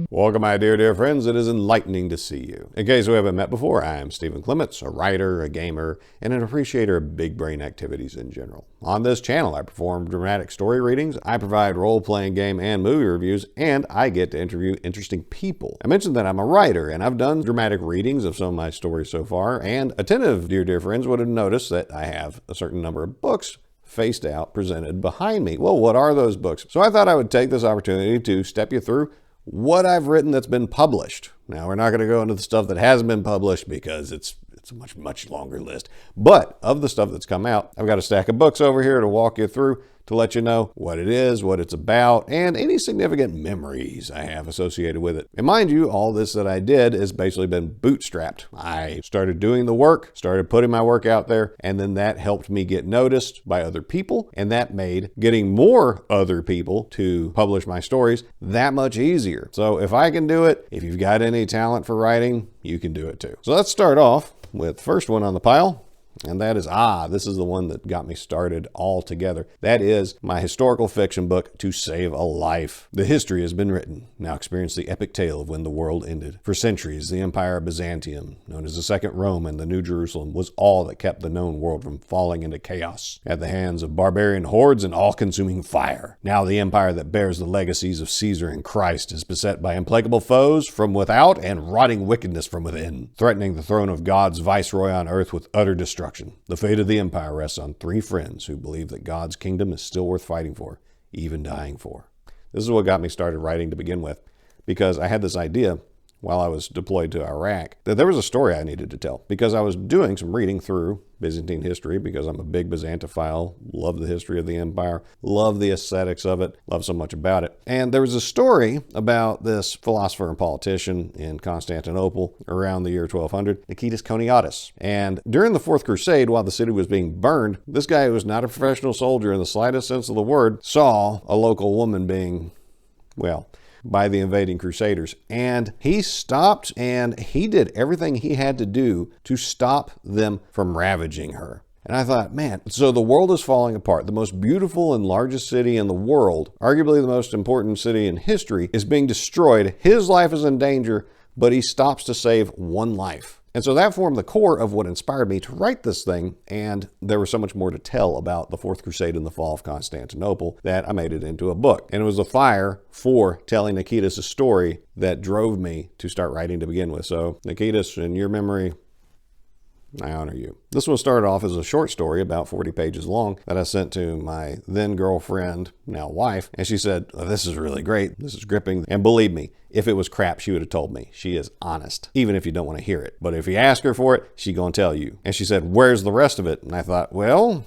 Welcome, my dear friends. It is enlightening to see you. In case we haven't met before, I am Stephen Clements, a writer, a gamer, and an appreciator of big brain activities in general. On this channel, I perform dramatic story readings, I provide role-playing game and movie reviews, and I get to interview interesting people. I mentioned that I'm a writer, and I've done dramatic readings of some of my stories so far, and attentive dear friends would have noticed that I have a certain number of books faced out, presented behind me. Well, what are those books? So I thought I would take this opportunity to step you through what I've written that's been published. Now, we're not going to go into the stuff that hasn't been published because it's a much longer list. But of the stuff that's come out, I've got a stack of books over here to walk you through to let you know what it is, what it's about, and any significant memories I have associated with it. And mind you, all this that I did has basically been bootstrapped. I started doing the work, started putting my work out there, and then that helped me get noticed by other people, and that made getting more other people to publish my stories that much easier. So if I can do it, if you've got any talent for writing, you can do it too. So let's start off with the first one on the pile. And that is, this is the one that got me started altogether. That is my historical fiction book, To Save a Life. The history has been written. Now experience the epic tale of when the world ended. For centuries, the Empire of Byzantium, known as the Second Rome and the New Jerusalem, was all that kept the known world from falling into chaos at the hands of barbarian hordes and all-consuming fire. Now the empire that bears the legacies of Caesar and Christ is beset by implacable foes from without and rotting wickedness from within, threatening the throne of God's viceroy on earth with utter destruction. The fate of the empire rests on three friends who believe that God's kingdom is still worth fighting for, even dying for. This is what got me started writing to begin with, because I had this idea while I was deployed to Iraq that there was a story I needed to tell, because I was doing some reading through Byzantine history, because I'm a big Byzantophile, love the history of the empire, love the aesthetics of it, love so much about it. And there was a story about this philosopher and politician in Constantinople around the year 1200, Nikitas Choniatis. And during the Fourth Crusade, while the city was being burned, this guy, who was not a professional soldier in the slightest sense of the word, saw a local woman being, well, by the invading crusaders. And he stopped and he did everything he had to do to stop them from ravaging her. And I thought, man, so the world is falling apart. The most beautiful and largest city in the world, arguably the most important city in history, is being destroyed. His life is in danger, but he stops to save one life. And so that formed the core of what inspired me to write this thing, and there was so much more to tell about the Fourth Crusade and the fall of Constantinople that I made it into a book. And it was the fire for telling Nikitas' story that drove me to start writing to begin with. So Nikitas, in your memory, I honor you. This one started off as a short story about 40 pages long that I sent to my then girlfriend, now wife, and she said, oh, this is really great, this is gripping. And believe me, if it was crap, she would have told me. She is honest, even if you don't want to hear it. But if you ask her for it, she's going to tell you. And she said, where's the rest of it? And I thought, well,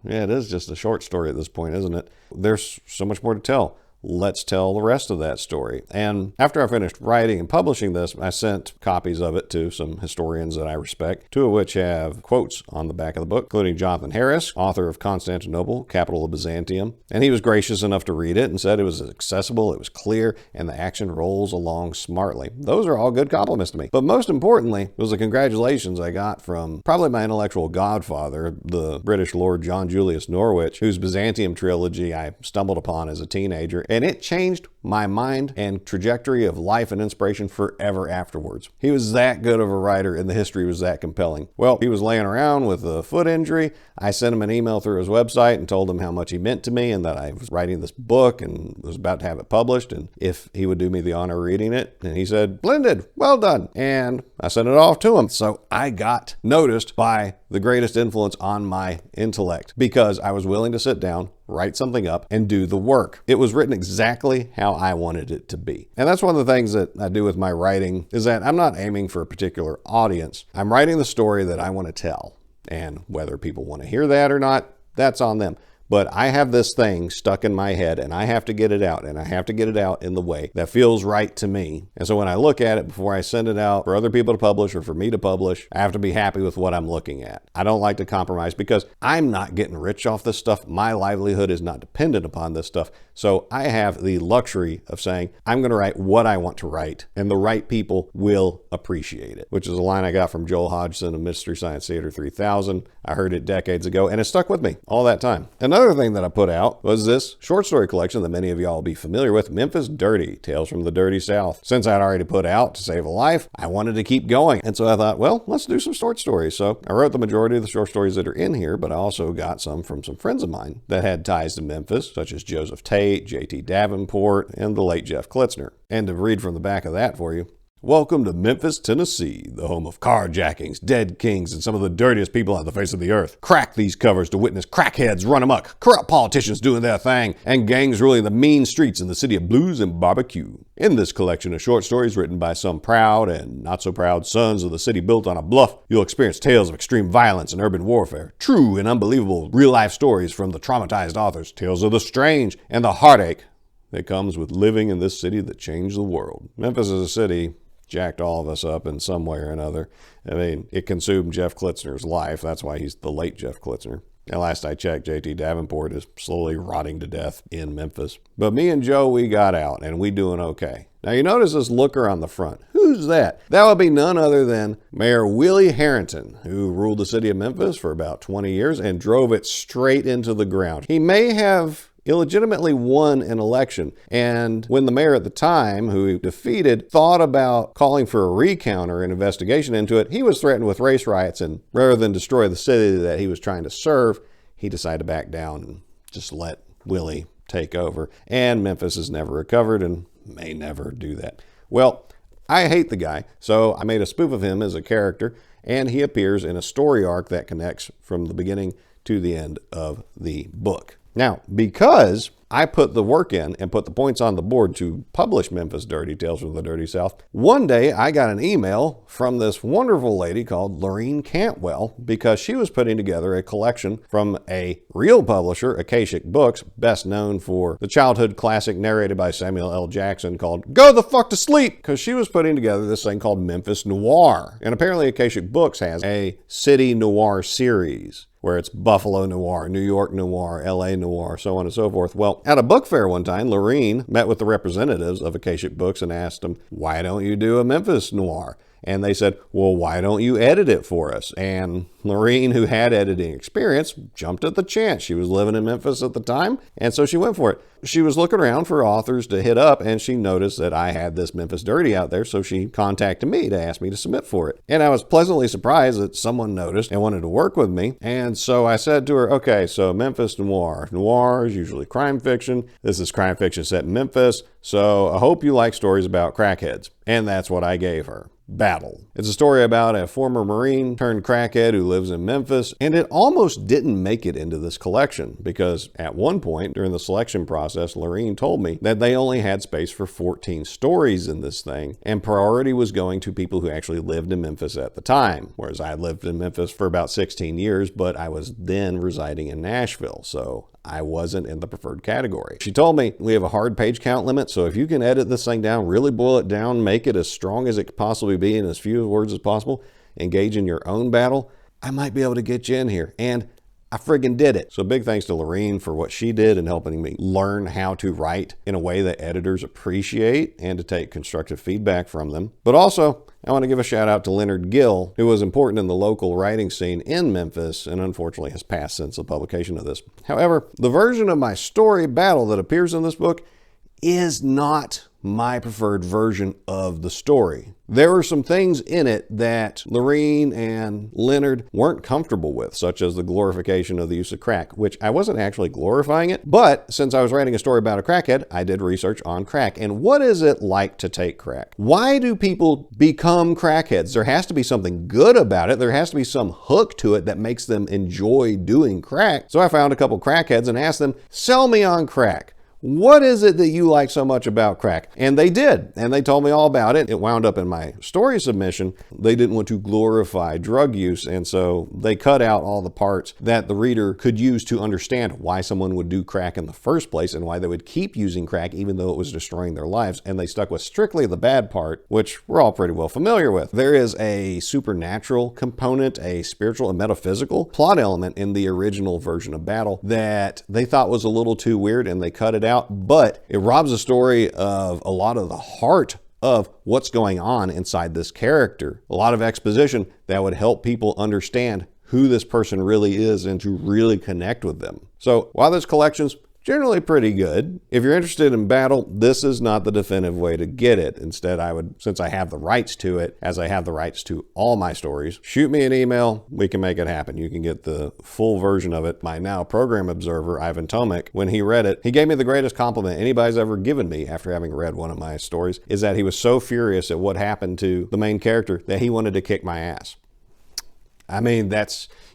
yeah, it is just a short story at this point, isn't it? There's so much more to tell. Let's tell the rest of that story. And after I finished writing and publishing this, I sent copies of it to some historians that I respect, two of which have quotes on the back of the book, including Jonathan Harris, author of Constantinople, capital of Byzantium. And he was gracious enough to read it and said it was accessible, it was clear, and the action rolls along smartly. Those are all good compliments to me. But most importantly was the congratulations I got from probably my intellectual godfather, the British Lord John Julius Norwich, whose Byzantium trilogy I stumbled upon as a teenager. And it changed my mind and trajectory of life and inspiration forever afterwards. He was that good of a writer and the history was that compelling. Well, he was laying around with a foot injury. I sent him an email through his website and told him how much he meant to me and that I was writing this book and was about to have it published and if he would do me the honor of reading it. And he said, "Splendid, well done." And I sent it off to him. So I got noticed by the greatest influence on my intellect because I was willing to sit down, write something up, and do the work. It was written exactly how I wanted it to be. And that's one of the things that I do with my writing is that I'm not aiming for a particular audience. I'm writing the story that I want to tell. And whether people want to hear that or not, that's on them. But I have this thing stuck in my head and I have to get it out, and I have to get it out in the way that feels right to me. And so when I look at it before I send it out for other people to publish or for me to publish, I have to be happy with what I'm looking at. I don't like to compromise because I'm not getting rich off this stuff. My livelihood is not dependent upon this stuff. So I have the luxury of saying, I'm going to write what I want to write and the right people will appreciate it, which is a line I got from Joel Hodgson of Mystery Science Theater 3000. I heard it decades ago and it stuck with me all that time. Another Another thing that I put out was this short story collection that many of y'all will be familiar with, Memphis Dirty, Tales from the Dirty South. Since I'd already put out To Save a Life, I wanted to keep going. And so I thought, well, let's do some short stories. So I wrote the majority of the short stories that are in here, but I also got some from some friends of mine that had ties to Memphis, such as Joseph Tate, J.T. Davenport, and the late Jeff Klitzner. And to read from the back of that for you, welcome to Memphis, Tennessee, the home of carjackings, dead kings, and some of the dirtiest people on the face of the earth. Crack these covers to witness crackheads run amok, corrupt politicians doing their thing, and gangs ruling the mean streets in the city of blues and barbecue. In this collection of short stories written by some proud and not so proud sons of the city built on a bluff, you'll experience tales of extreme violence and urban warfare, true and unbelievable real-life stories from the traumatized authors, tales of the strange and the heartache that comes with living in this city that changed the world. Memphis is a city jacked all of us up in some way or another. I mean, it consumed Jeff Klitzner's life. That's why he's the late Jeff Klitzner. And last I checked, J.T. Davenport is slowly rotting to death in Memphis. But me and Joe, we got out, and we doing okay. Now you notice this looker on the front. Who's that? That would be none other than Mayor Willie Harrington, who ruled the city of Memphis for about 20 years and drove it straight into the ground. He may have illegitimately won an election. And when the mayor at the time, who he defeated, thought about calling for a recount or an investigation into it, he was threatened with race riots. And rather than destroy the city that he was trying to serve, he decided to back down and just let Willie take over. And Memphis has never recovered and may never do that. Well, I hate the guy, so I made a spoof of him as a character, and he appears in a story arc that connects from the beginning to the end of the book. Now, because I put the work in and put the points on the board to publish Memphis Dirty, Tales from the Dirty South, one day I got an email from this wonderful lady called Lorene Cantwell because she was putting together a collection from a real publisher, Akashic Books, best known for the childhood classic narrated by Samuel L. Jackson called Go the Fuck to Sleep, because she was putting together this thing called Memphis Noir. And apparently Akashic Books has a city noir series, where it's Buffalo Noir, New York Noir, LA Noir, so on and so forth. Well, at a book fair one time, Lorene met with the representatives of Akashic Books and asked them, why don't you do a Memphis Noir? And they said, well, why don't you edit it for us? And Lorene, who had editing experience, jumped at the chance. She was living in Memphis at the time, and so she went for it. She was looking around for authors to hit up, and she noticed that I had this Memphis Dirty out there, so she contacted me to ask me to submit for it. And I was pleasantly surprised that someone noticed and wanted to work with me. And so I said to her, okay, so Memphis Noir. Noir is usually crime fiction. This is crime fiction set in Memphis, so I hope you like stories about crackheads. And that's what I gave her. Battle. It's a story about a former Marine turned crackhead who lives in Memphis, and it almost didn't make it into this collection because at one point during the selection process, Lorene told me that they only had space for 14 stories in this thing, and priority was going to people who actually lived in Memphis at the time, whereas I lived in Memphis for about 16 years, but I was then residing in Nashville, so I wasn't in the preferred category. She told me we have a hard page count limit, so if you can edit this thing down, really boil it down, make it as strong as it could possibly be in as few words as possible, engage in your own battle, I might be able to get you in here. And I friggin' did it. So big thanks to Lorene for what she did in helping me learn how to write in a way that editors appreciate and to take constructive feedback from them. But also, I want to give a shout out to Leonard Gill, who was important in the local writing scene in Memphis and unfortunately has passed since the publication of this. However, the version of my story, Battle, that appears in this book is not my preferred version of the story. There were some things in it that Lorene and Leonard weren't comfortable with, such as the glorification of the use of crack, which I wasn't actually glorifying it, but since I was writing a story about a crackhead, I did research on crack. And what is it like to take crack? Why do people become crackheads? There has to be something good about it. There has to be some hook to it that makes them enjoy doing crack. So I found a couple crackheads and asked them, sell me on crack. What is it that you like so much about crack? And they did, and they told me all about it. It wound up in my story submission. They didn't want to glorify drug use, and so they cut out all the parts that the reader could use to understand why someone would do crack in the first place and why they would keep using crack even though it was destroying their lives. And they stuck with strictly the bad part, which we're all pretty well familiar with. There is a supernatural component, a spiritual and metaphysical plot element in the original version of Battle that they thought was a little too weird, and they cut it out, but it robs the story of a lot of the heart of what's going on inside this character. A lot of exposition that would help people understand who this person really is and to really connect with them. So while this collection's generally pretty good, if you're interested in battle, this is not the definitive way to get it. Instead, I would, since I have the rights to it, as I have the rights to all my stories, shoot me an email. We can make it happen. You can get the full version of it. My now program observer, Ivan Tomek, when he read it, he gave me the greatest compliment anybody's ever given me after having read one of my stories, is that he was so furious at what happened to the main character that he wanted to kick my ass. I mean,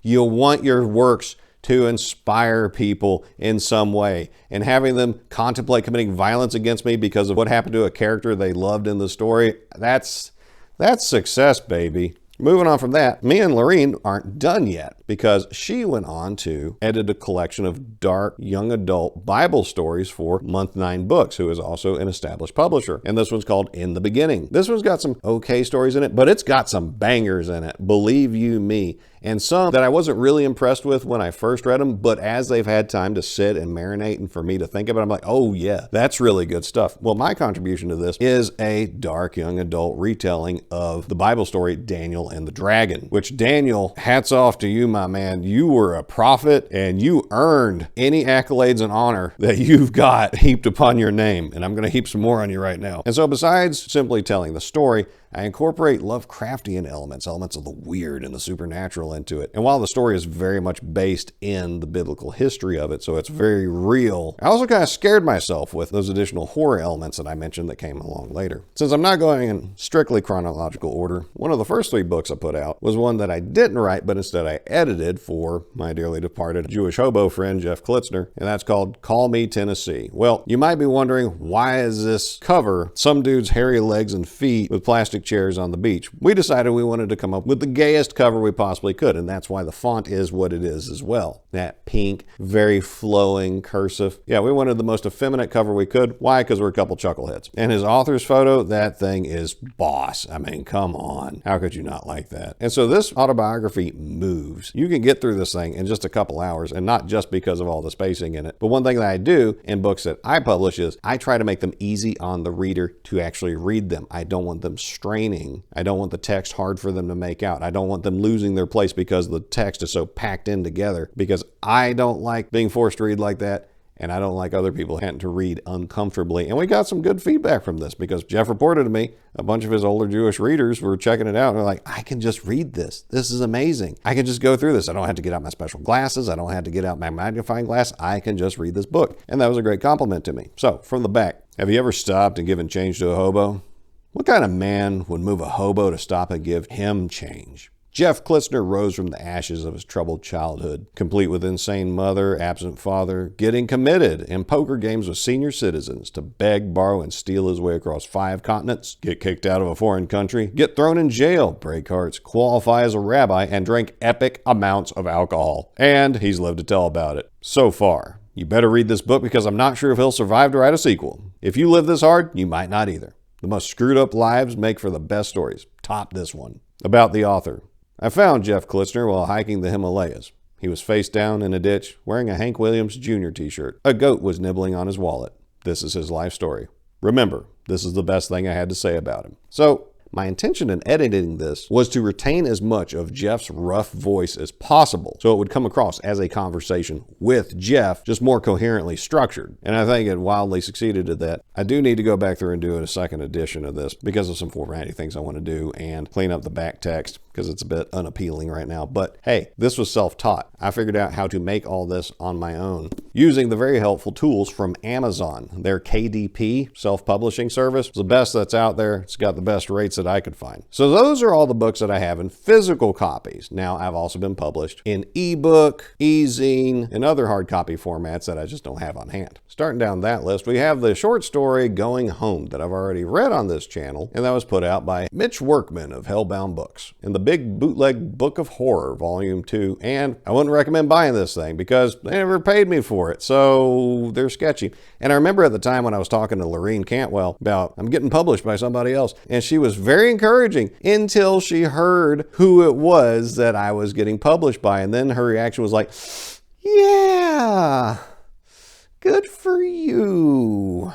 you'll want your works to inspire people in some way, and having them contemplate committing violence against me because of what happened to a character they loved in the story, that's success, baby. Moving on from that, me and Lorene aren't done yet because she went on to edit a collection of dark young adult Bible stories for Month 9 Books, who is also an established publisher. And this one's called In the Beginning. This one's got some okay stories in it, but it's got some bangers in it, believe you me. And some that I wasn't really impressed with when I first read them, but as they've had time to sit and marinate and for me to think about it, I'm like, oh yeah, that's really good stuff. Well, my contribution to this is a dark young adult retelling of the Bible story, Daniel and the Dragon, which Daniel, hats off to you, my man. You were a prophet and you earned any accolades and honor that you've got heaped upon your name. And I'm going to heap some more on you right now. And so besides simply telling the story, I incorporate Lovecraftian elements of the weird and the supernatural into it. And while the story is very much based in the biblical history of it, so it's very real, I also kind of scared myself with those additional horror elements that I mentioned that came along later. Since I'm not going in strictly chronological order, one of the first 3 books I put out was one that I didn't write, but instead I edited for my dearly departed Jewish hobo friend, Jeff Klitzner, and that's called Call Me Tennessee. Well, you might be wondering, why is this cover some dude's hairy legs and feet with plastic chairs on the beach? We decided we wanted to come up with the gayest cover we possibly could, and that's why the font is what it is as well. That pink, very flowing cursive. Yeah, we wanted the most effeminate cover we could. Why? Because we're a couple chuckleheads. And his author's photo, that thing is boss. I mean, come on. How could you not like that? And so this autobiography moves. You can get through this thing in just a couple hours, and not just because of all the spacing in it. But one thing that I do in books that I publish is I try to make them easy on the reader to actually read them. I don't want them straining. I don't want the text hard for them to make out. I don't want them losing their place because the text is so packed in together, because I don't like being forced to read like that. And I don't like other people having to read uncomfortably. And we got some good feedback from this because Jeff reported to me a bunch of his older Jewish readers were checking it out. And they're like, I can just read this. This is amazing. I can just go through this. I don't have to get out my special glasses. I don't have to get out my magnifying glass. I can just read this book. And that was a great compliment to me. So from the back, have you ever stopped and given change to a hobo? What kind of man would move a hobo to stop and give him change? Jeff Klitzner rose from the ashes of his troubled childhood, complete with insane mother, absent father, getting committed in poker games with senior citizens to beg, borrow, and steal his way across 5 continents, get kicked out of a foreign country, get thrown in jail, break hearts, qualify as a rabbi, and drink epic amounts of alcohol. And he's lived to tell about it. So far. You better read this book because I'm not sure if he'll survive to write a sequel. If you live this hard, you might not either. The most screwed up lives make for the best stories. Top this one. About the author. I found Jeff Klitzner while hiking the Himalayas. He was face down in a ditch, wearing a Hank Williams Jr. t-shirt. A goat was nibbling on his wallet. This is his life story. Remember, this is the best thing I had to say about him. So, my intention in editing this was to retain as much of Jeff's rough voice as possible so it would come across as a conversation with Jeff, just more coherently structured. And I think it wildly succeeded at that. I do need to go back through and do a second edition of this because of some formatting things I want to do and clean up the back text because it's a bit unappealing right now. But hey, this was self-taught. I figured out how to make all this on my own using the very helpful tools from Amazon. Their KDP self-publishing service is the best that's out there. It's got the best rates that I could find. So those are all the books that I have in physical copies. Now, I've also been published in ebook, e-zine, and other hard copy formats that I just don't have on hand. Starting down that list, we have the short story Going Home that I've already read on this channel, and that was put out by Mitch Workman of Hellbound Books in the Big Bootleg Book of Horror, Volume 2. And I wouldn't recommend buying this thing because they never paid me for it, so they're sketchy. And I remember at the time when I was talking to Lorene Cantwell about I'm getting published by somebody else, and she was very encouraging until she heard who it was that I was getting published by, and then her reaction was like, yeah, good for you.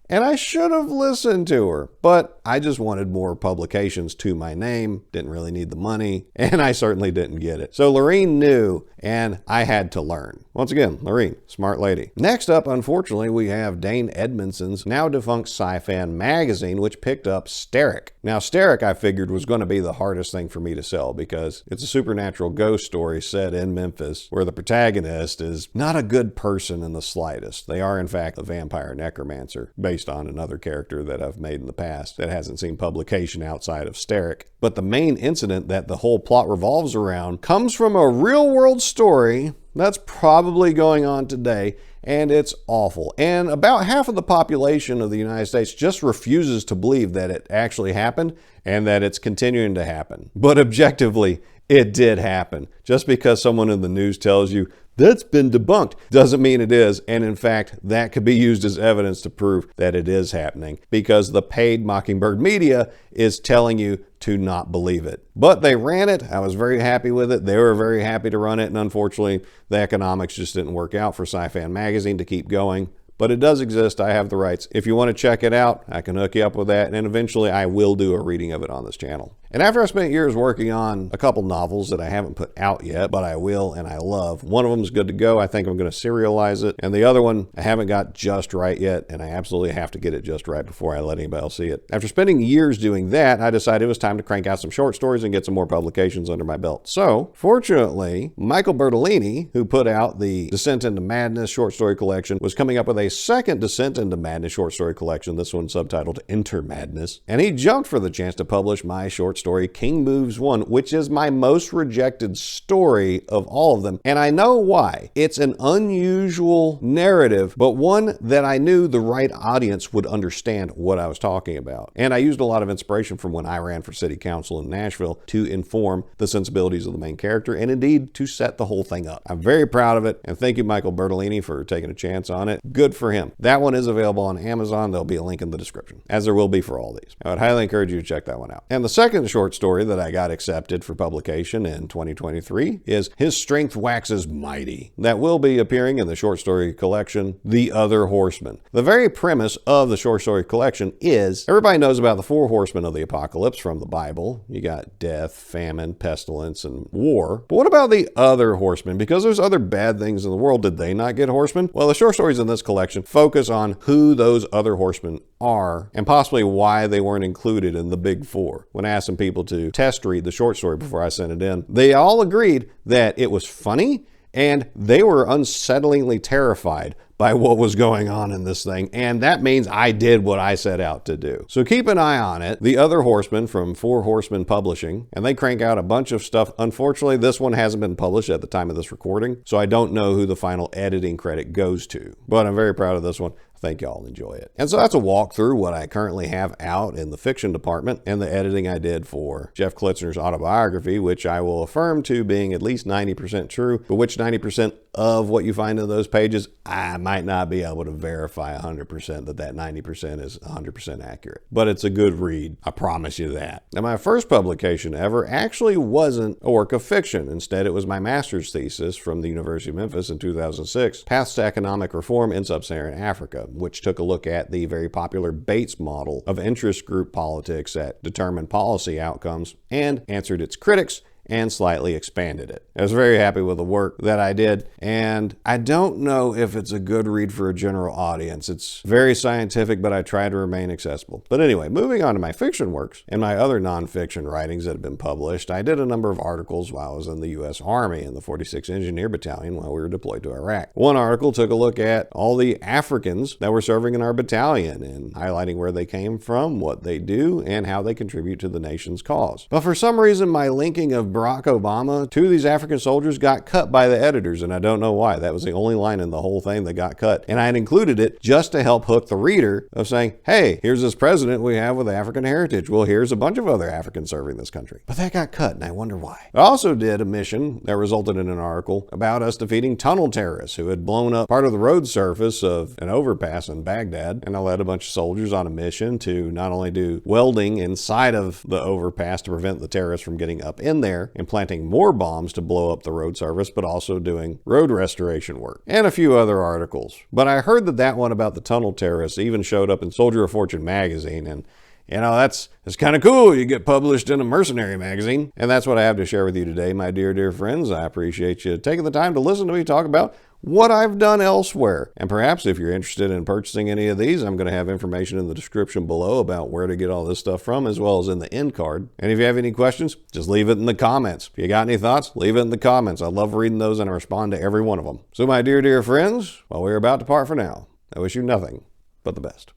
and I should have listened to her, but I just wanted more publications to my name, didn't really need the money, and I certainly didn't get it. So Lorene knew, and I had to learn. Once again, Lorene, smart lady. Next up, unfortunately, we have Dane Edmondson's now defunct Sci-Fan magazine, which picked up Steric. Now, Steric, I figured, was going to be the hardest thing for me to sell because it's a supernatural ghost story set in Memphis where the protagonist is not a good person in the slightest. They are, in fact, a vampire necromancer based on another character that I've made in the past that hasn't seen publication outside of Steric. But the main incident that the whole plot revolves around comes from a real-world story that's probably going on today, and it's awful. And about half of the population of the United States just refuses to believe that it actually happened and that it's continuing to happen. But objectively, it did happen. Just because someone in the news tells you that's been debunked doesn't mean it is. And in fact, that could be used as evidence to prove that it is happening because the paid Mockingbird media is telling you to not believe it. But they ran it. I was very happy with it. They were very happy to run it. And unfortunately, the economics just didn't work out for Sci-Fan magazine to keep going. But it does exist. I have the rights. If you want to check it out, I can hook you up with that. And eventually I will do a reading of it on this channel. And after I spent years working on a couple novels that I haven't put out yet, but I will and I love, one of them is good to go. I think I'm going to serialize it. And the other one I haven't got just right yet, and I absolutely have to get it just right before I let anybody else see it. After spending years doing that, I decided it was time to crank out some short stories and get some more publications under my belt. So, fortunately, Michael Bertolini, who put out the Descent into Madness short story collection, was coming up with a second Descent into Madness short story collection, this one subtitled Enter Madness, and he jumped for the chance to publish my short story King Moves 1, which is my most rejected story of all of them. And I know why. It's an unusual narrative, but one that I knew the right audience would understand what I was talking about. And I used a lot of inspiration from when I ran for city council in Nashville to inform the sensibilities of the main character and indeed to set the whole thing up. I'm very proud of it, and thank you, Michael Bertolini, for taking a chance on it. Good for him. That one is available on Amazon. There'll be a link in the description, as there will be for all these. I would highly encourage you to check that one out. And the second short story that I got accepted for publication in 2023 is His Strength Waxes Mighty. That will be appearing in the short story collection, The Other Horsemen. The very premise of the short story collection is, everybody knows about the four horsemen of the apocalypse from the Bible. You got death, famine, pestilence, and war. But what about the other horsemen? Because there's other bad things in the world. Did they not get horsemen? Well, the short stories in this collection focus on who those other horsemen are and possibly why they weren't included in the big four. When I asked some people to test read the short story before I sent it in, they all agreed that it was funny and they were unsettlingly terrified by what was going on in this thing, and that means I did what I set out to do. So keep an eye on it. The Other Horsemen from Four Horsemen Publishing, and they crank out a bunch of stuff. Unfortunately, this one hasn't been published at the time of this recording, so I don't know who the final editing credit goes to, but I'm very proud of this one. I think y'all enjoy it. And so that's a walk through what I currently have out in the fiction department and the editing I did for Jeff Klitzner's autobiography, which I will affirm to being at least 90% true, but which 90% of what you find in those pages, I might not be able to verify 100% that 90% is 100% accurate. But it's a good read, I promise you that. Now, my first publication ever actually wasn't a work of fiction. Instead, it was my master's thesis from the University of Memphis in 2006, Paths to Economic Reform in Sub-Saharan Africa, which took a look at the very popular Bates model of interest group politics that determine policy outcomes and answered its critics and slightly expanded it. I was very happy with the work that I did, and I don't know if it's a good read for a general audience. It's very scientific, but I try to remain accessible. But anyway, moving on to my fiction works and my other nonfiction writings that have been published, I did a number of articles while I was in the U.S. Army in the 46th Engineer Battalion while we were deployed to Iraq. One article took a look at all the Africans that were serving in our battalion and highlighting where they came from, what they do, and how they contribute to the nation's cause. But for some reason, my linking of Barack Obama to these African soldiers got cut by the editors, and I don't know why. That was the only line in the whole thing that got cut. And I had included it just to help hook the reader of saying, hey, here's this president we have with African heritage. Well, here's a bunch of other Africans serving this country. But that got cut, and I wonder why. I also did a mission that resulted in an article about us defeating tunnel terrorists who had blown up part of the road surface of an overpass in Baghdad. And I led a bunch of soldiers on a mission to not only do welding inside of the overpass to prevent the terrorists from getting up in there, there and planting more bombs to blow up the road surface, but also doing road restoration work, and a few other articles. But I heard that one about the tunnel terrorists even showed up in Soldier of Fortune magazine, and that's kind of cool. You get published in a mercenary magazine. And that's what I have to share with you today, my dear friends. I appreciate you taking the time to listen to me talk about what I've done elsewhere. And perhaps if you're interested in purchasing any of these, I'm going to have information in the description below about where to get all this stuff from, as well as in the end card. And if you have any questions, just leave it in the comments. If you got any thoughts, leave it in the comments. I love reading those and I respond to every one of them. So my dear friends, while we're about to part for now, I wish you nothing but the best.